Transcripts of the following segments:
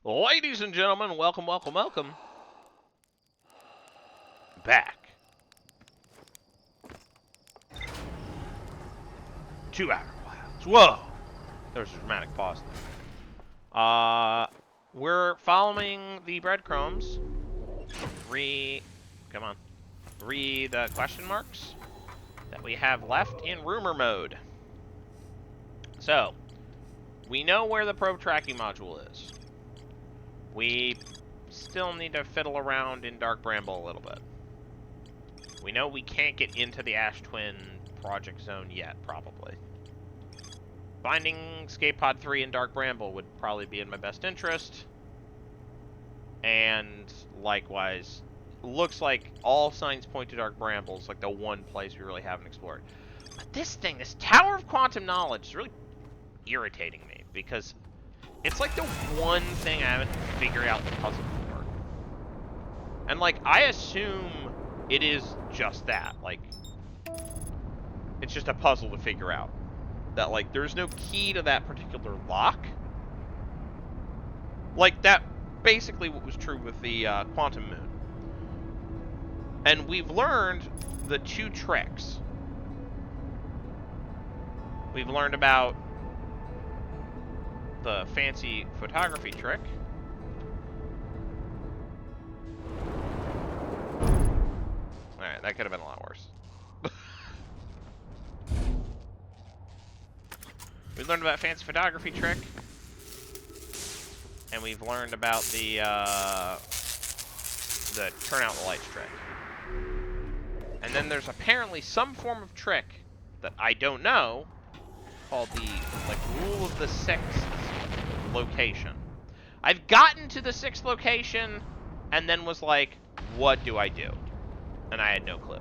Ladies and gentlemen, welcome, welcome, welcome back to Outer Wilds. Whoa! There's a dramatic pause there. We're following the breadcrumbs. Come on. Read the question marks that we have left in rumor mode. So, we know where the probe tracking module is. We still need to fiddle around in Dark Bramble a little bit. We know we can't get into the Ash Twin project zone yet, probably. Finding Escape Pod 3 in Dark Bramble would probably be in my best interest. And likewise, looks like all signs point to Dark Bramble is like the one place we really haven't explored. But this thing, this Tower of Quantum Knowledge, is really irritating me because it's like the one thing I haven't figured out the puzzle for. And like, I assume it is just that. Like, it's just a puzzle to figure out. That, like, there's no key to that particular lock. Like, that basically what was true with the Quantum Moon. And we've learned the two tricks. We've learned about the fancy photography trick. Alright, that could have been a lot worse. We learned about fancy photography trick. And we've learned about the turn out the lights trick. And then there's apparently some form of trick that I don't know called the, like, rule of the sixth location. I've gotten to the sixth location and then was like, what do I do? And I had no clue.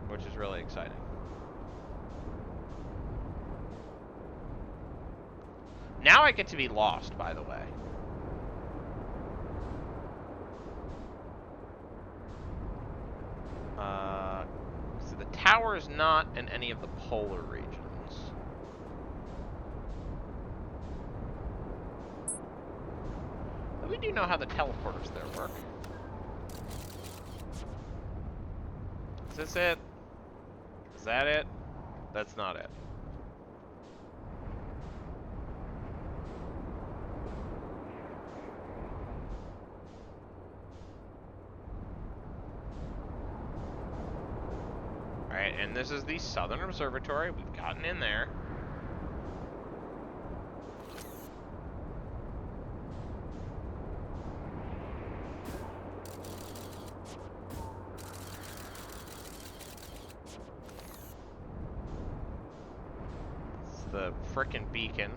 Which is really exciting. Now I get to be lost, by the way. So the tower is not in any of the polar regions. But we do know how the teleporters there work. Is this it? Is that it? That's not it. Alright, and this is the Southern Observatory. We've gotten in there. It's the frickin' beacon.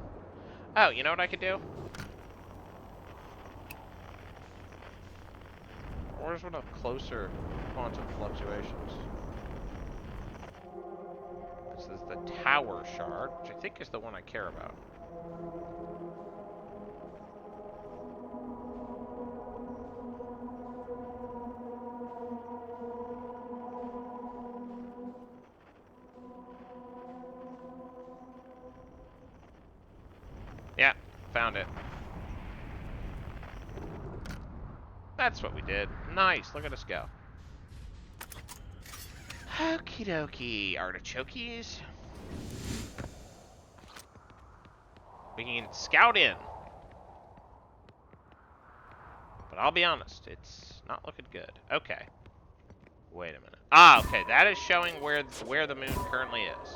Oh, you know what I could do? Where's one of closer quantum fluctuations? This is the tower shard, which I think is the one I care about. Yeah, found it. That's what we did. Nice, look at us go. Okie dokie, artichokes. We can scout in. But I'll be honest, it's not looking good. Okay. Wait a minute. Ah, okay, that is showing where the moon currently is.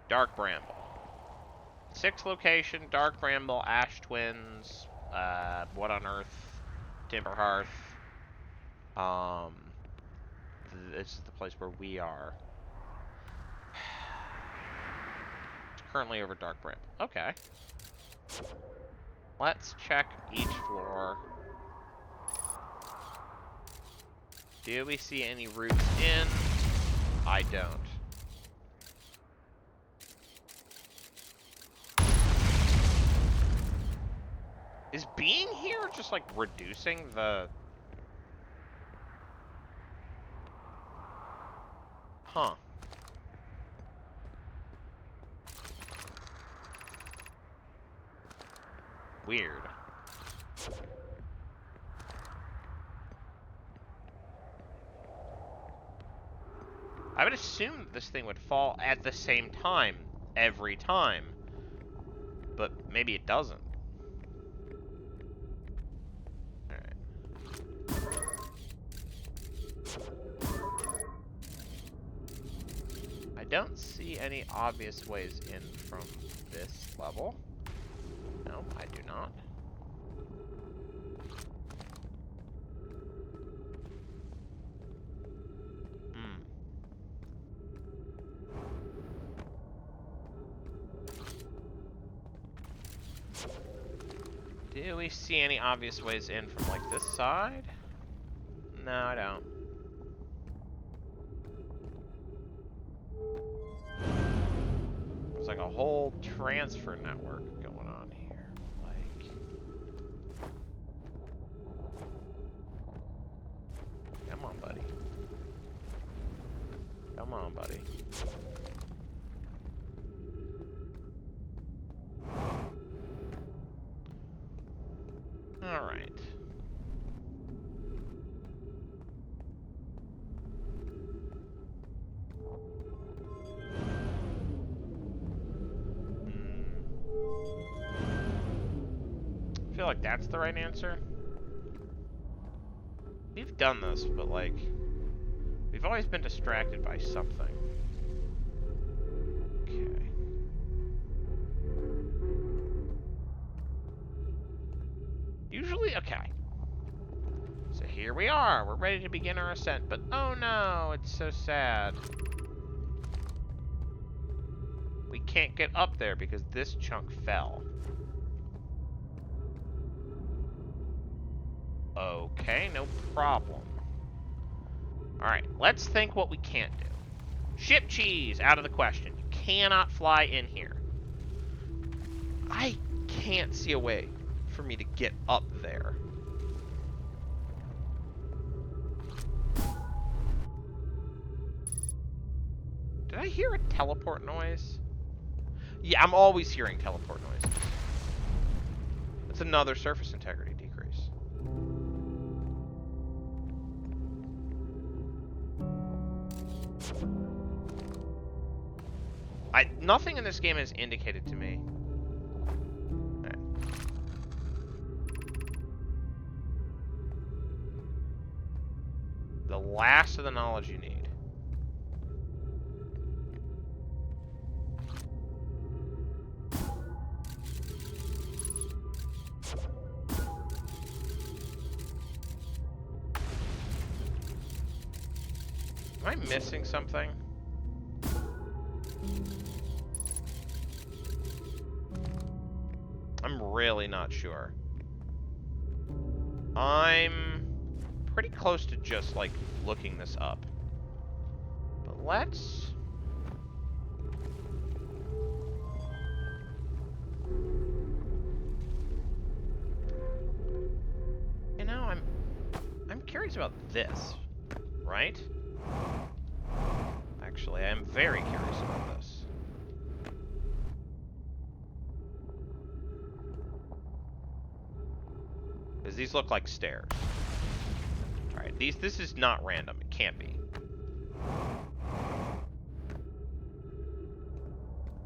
Dark Bramble. Sixth location, Dark Bramble, Ash Twins, What on Earth, Timber Hearth. This is the place where we are. It's currently over Dark Bramble. Okay. Let's check each floor. Do we see any routes in? I don't. Is being here just like reducing the... Huh. Weird. I would assume that this thing would fall at the same time every time, but maybe it doesn't. Alright. I don't see any obvious ways in from this level. No, I do not. Do we see any obvious ways in from, like, this side? No, I don't. There's like a whole transfer network going on here. Like... Come on, buddy. Come on, buddy. Alright. I feel like that's the right answer. We've done this, but like, we've always been distracted by something. Okay. Usually, okay. So here we are. We're ready to begin our ascent, but oh no, it's so sad. We can't get up there because this chunk fell. Okay, no problem. Alright, let's think what we can't do. Ship cheese, out of the question. You cannot fly in here. I can't see a way for me to get up there. Did I hear a teleport noise? Yeah, I'm always hearing teleport noises. That's another surface integrity decrease. Nothing in this game has indicated to me. Right. The last of the knowledge you need. Am I missing something? I'm really not sure. I'm pretty close to just, like, looking this up. But let's... You know, I'm curious about this, right? Actually, I am very curious about this. Because these look like stairs. Alright, this is not random. It can't be.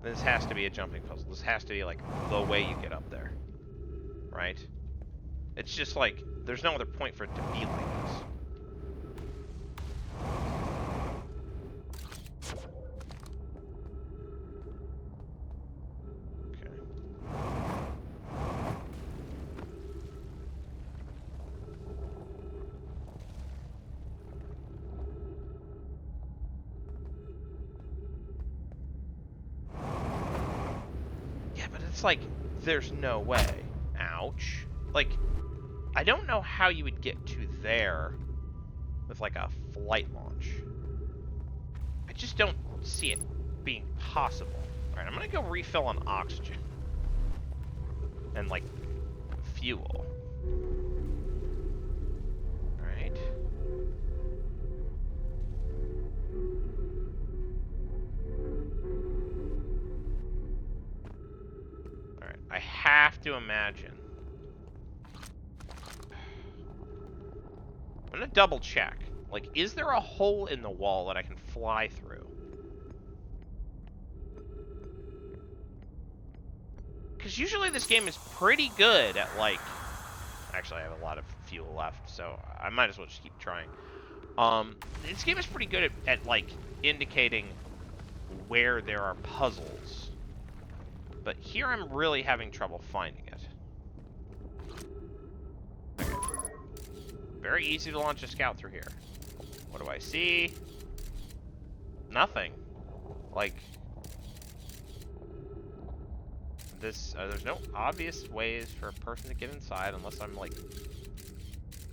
This has to be a jumping puzzle. This has to be, like, the way you get up there. Right? It's just like, there's no other point for it to be like this. Like, there's no way. Ouch. Like, I don't know how you would get to there with, like, a flight launch. I just don't see it being possible. Alright, I'm gonna go refill on oxygen. And, like, fuel. Alright. have to imagine. I'm gonna double check. Like, is there a hole in the wall that I can fly through? Because usually this game is pretty good at, like... Actually, I have a lot of fuel left, so I might as well just keep trying. This game is pretty good at like, indicating where there are puzzles. But here I'm really having trouble finding it. Okay. Very easy to launch a scout through here. What do I see? Nothing. Like... there's no obvious ways for a person to get inside unless I'm, like,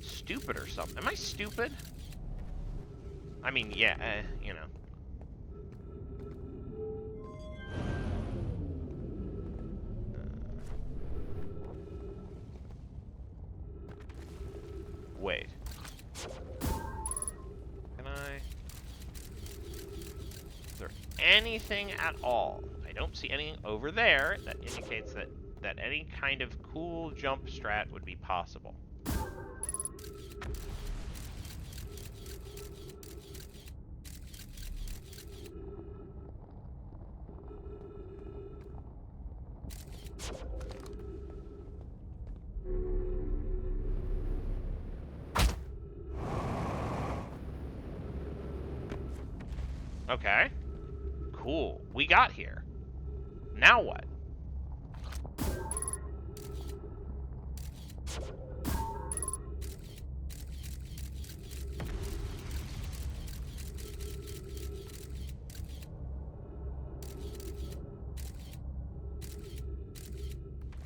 stupid or something. Am I stupid? I mean, yeah, you know. Wait. Can I... Is there anything at all? I don't see anything over there that indicates that any kind of cool jump strat would be possible. Okay. Cool. We got here. Now what?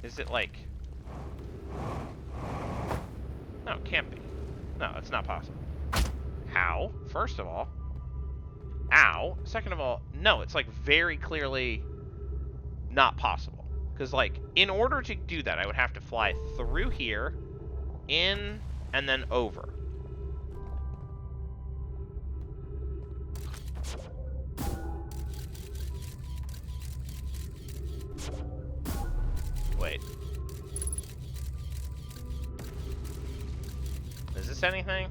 Is it like... No, it can't be. No, it's not possible. How? First of all. Ow. Second of all, no, it's like very clearly not possible. Because, like, in order to do that, I would have to fly through here, in, and then over. Wait. Is this anything?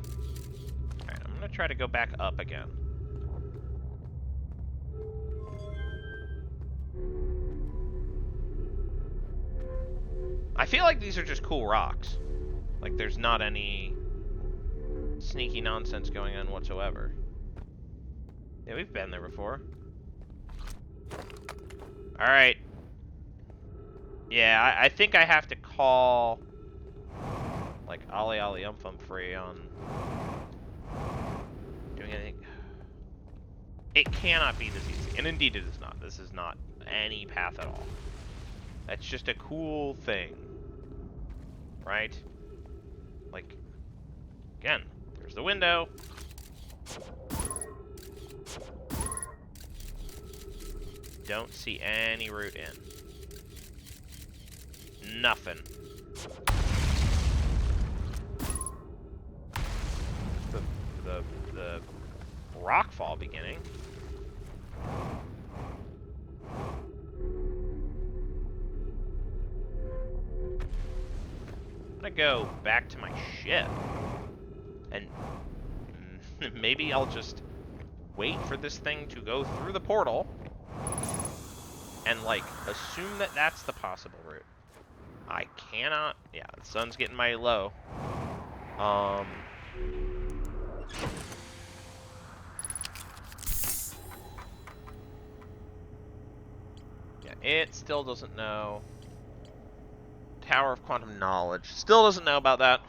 Alright, I'm gonna try to go back up again. I feel like these are just cool rocks. Like, there's not any sneaky nonsense going on whatsoever. Yeah, we've been there before. Alright. Yeah, I think I have to call, like, Ollie Ollie Free on doing anything. It cannot be this easy. And indeed it is not. This is not any path at all. That's just a cool thing. Right? Like, again, there's the window. Don't see any route in. Nothing. The rock fall beginning. I'm gonna go back to my ship, and maybe I'll just wait for this thing to go through the portal, and, like, assume that that's the possible route. I cannot... Yeah, the sun's getting mighty low. Yeah, it still doesn't know. Tower of Quantum Knowledge. Still doesn't know about that.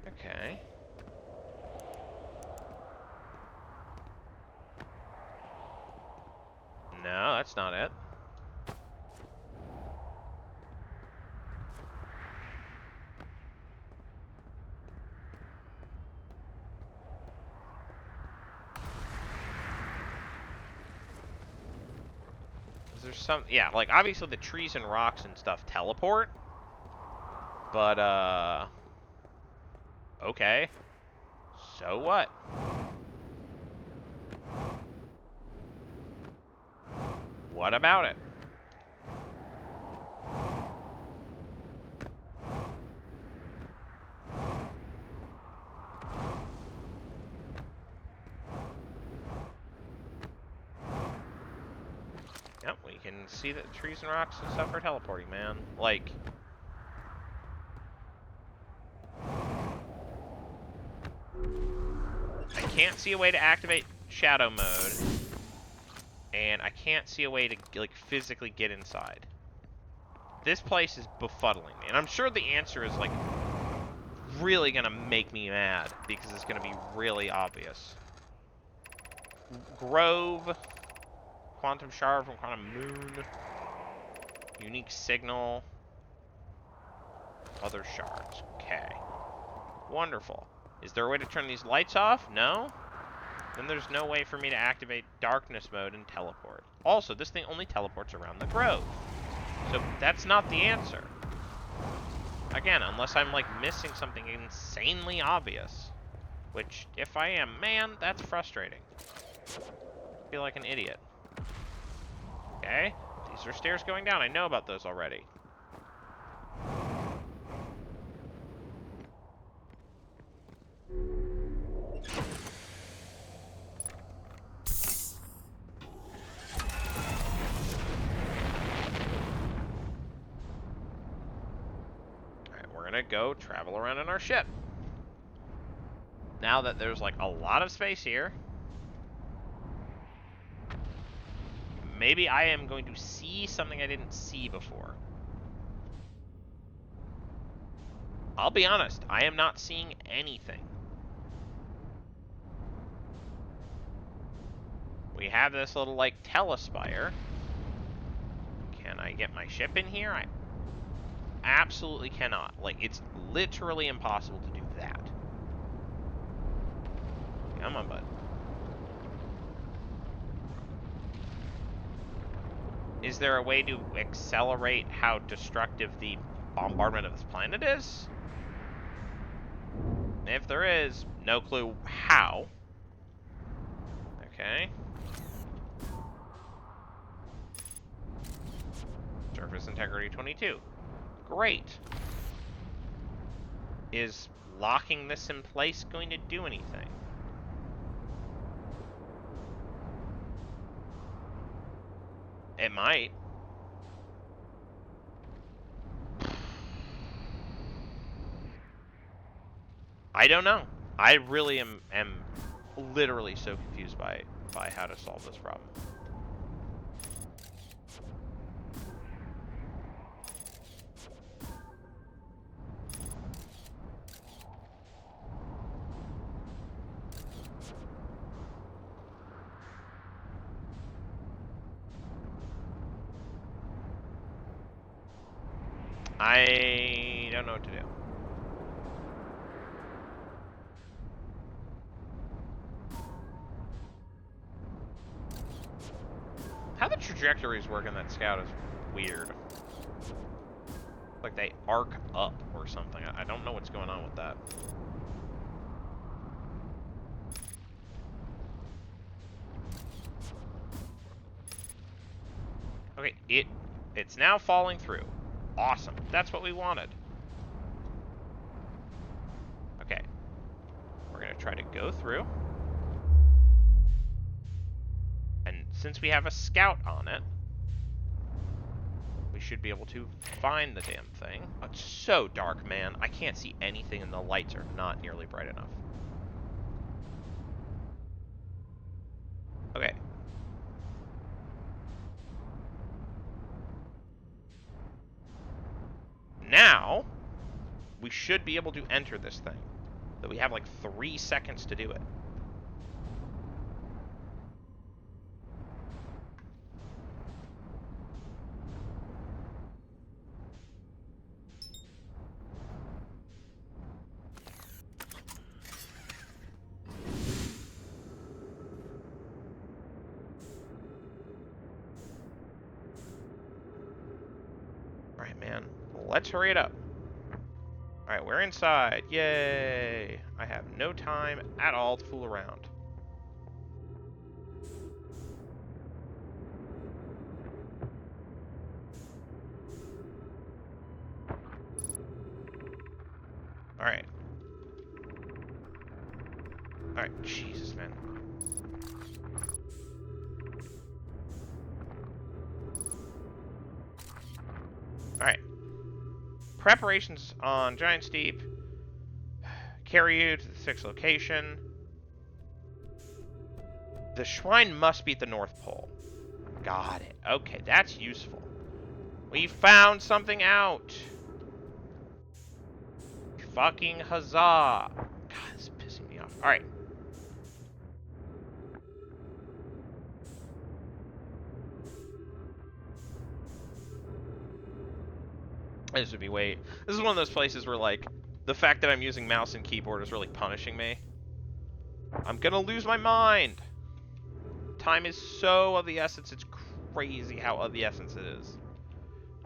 Okay. No, that's not it. There's some, yeah, like, obviously the trees and rocks and stuff teleport, but, okay, so what? What about it? Yep, we can see that trees and rocks and stuff are teleporting, man. Like... I can't see a way to activate shadow mode. And I can't see a way to, like, physically get inside. This place is befuddling me. And I'm sure the answer is, like, really gonna make me mad. Because it's gonna be really obvious. Grove... Quantum shard from quantum moon. Unique signal. Other shards. Okay. Wonderful. Is there a way to turn these lights off? No? Then there's no way for me to activate darkness mode and teleport. Also, this thing only teleports around the grove. So that's not the answer. Again, unless I'm like missing something insanely obvious. Which, if I am, man, that's frustrating. I feel like an idiot. Okay, these are stairs going down. I know about those already. Alright, we're gonna go travel around in our ship. Now that there's like a lot of space here, maybe I am going to see something I didn't see before. I'll be honest, I am not seeing anything. We have this little, like, telespire. Can I get my ship in here? I absolutely cannot. Like, it's literally impossible to do that. Come on, bud. Is there a way to accelerate how destructive the bombardment of this planet is? If there is, no clue how. Okay. Surface integrity 22. Great. Is locking this in place going to do anything? It might. I don't know. I really am literally so confused by how to solve this problem. I don't know what to do. How the trajectories work in that scout is weird. Like they arc up or something. I don't know what's going on with that. Okay, it's now falling through. Awesome. That's what we wanted. Okay. We're going to try to go through. And since we have a scout on it, we should be able to find the damn thing. Oh, it's so dark, man. I can't see anything and the lights are not nearly bright enough. Okay. Now, we should be able to enter this thing. But we have like 3 seconds to do it. Alright, man. Let's hurry it up. Alright, we're inside. Yay! I have no time at all to fool around. Alright. Alright, Jesus, man. Alright. Preparations on Giant Steep. Carry you to the 6th location. The shrine must be at the North Pole. Got it. Okay, that's useful. We found something out. Fucking huzzah. God, this is pissing me off. Alright. This would be wait. This is one of those places where, like, the fact that I'm using mouse and keyboard is really punishing me. I'm gonna lose my mind. Time is so of the essence. It's crazy how of the essence it is.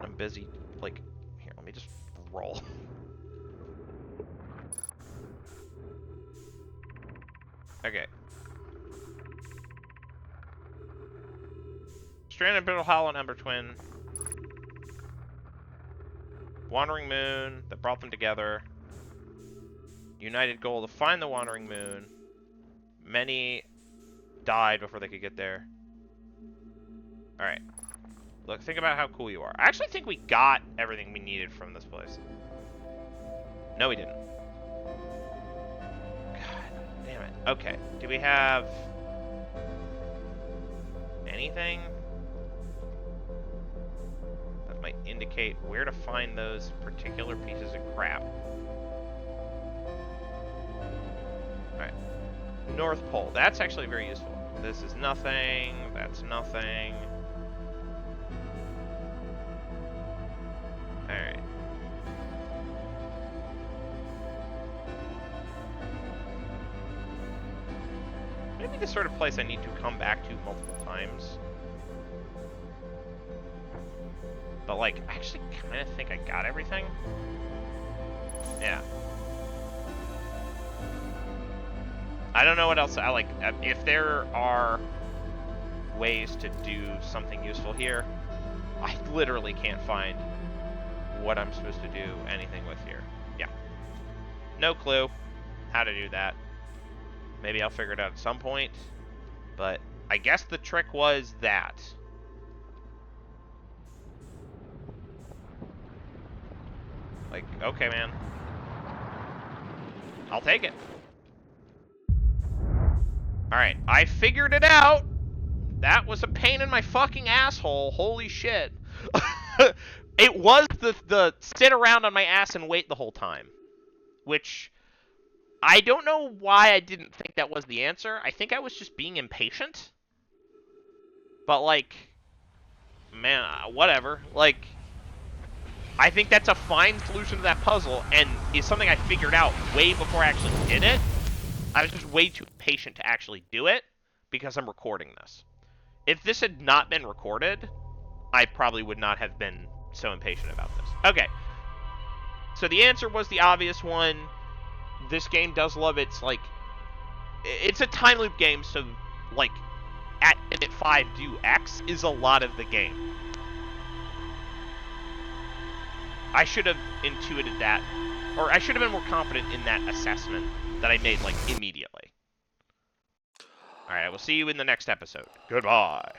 I'm busy, like, here, let me just roll. Okay. Stranded Brittle Hollow and Ember Twin. Wandering Moon that brought them together. United goal to find the Wandering Moon. Many died before they could get there. Alright. Look, think about how cool you are. I actually think we got everything we needed from this place. No, we didn't. God damn it. Okay. Do we have anything that might indicate where to find those particular pieces of crap? Alright. North Pole. That's actually very useful. This is nothing. That's nothing. Alright. Maybe the sort of place I need to come back to multiple times. But, like, I actually kind of think I got everything. Yeah. I don't know what else I like. If there are ways to do something useful here, I literally can't find what I'm supposed to do anything with here. Yeah. No clue how to do that. Maybe I'll figure it out at some point. But I guess the trick was that. Like, okay, man. I'll take it. Alright, I figured it out! That was a pain in my fucking asshole. Holy shit. It was the sit around on my ass and wait the whole time. Which, I don't know why I didn't think that was the answer. I think I was just being impatient. But, like, man, whatever. Like, I think that's a fine solution to that puzzle, and is something I figured out way before I actually did it. I was just way too impatient to actually do it, because I'm recording this. If this had not been recorded, I probably would not have been so impatient about this. Okay. So the answer was the obvious one. This game does love its, like... It's a time loop game, so, like, at minute 5 do X is a lot of the game. I should have intuited that, or I should have been more confident in that assessment that I made, like, immediately. Alright, I will see you in the next episode. Goodbye.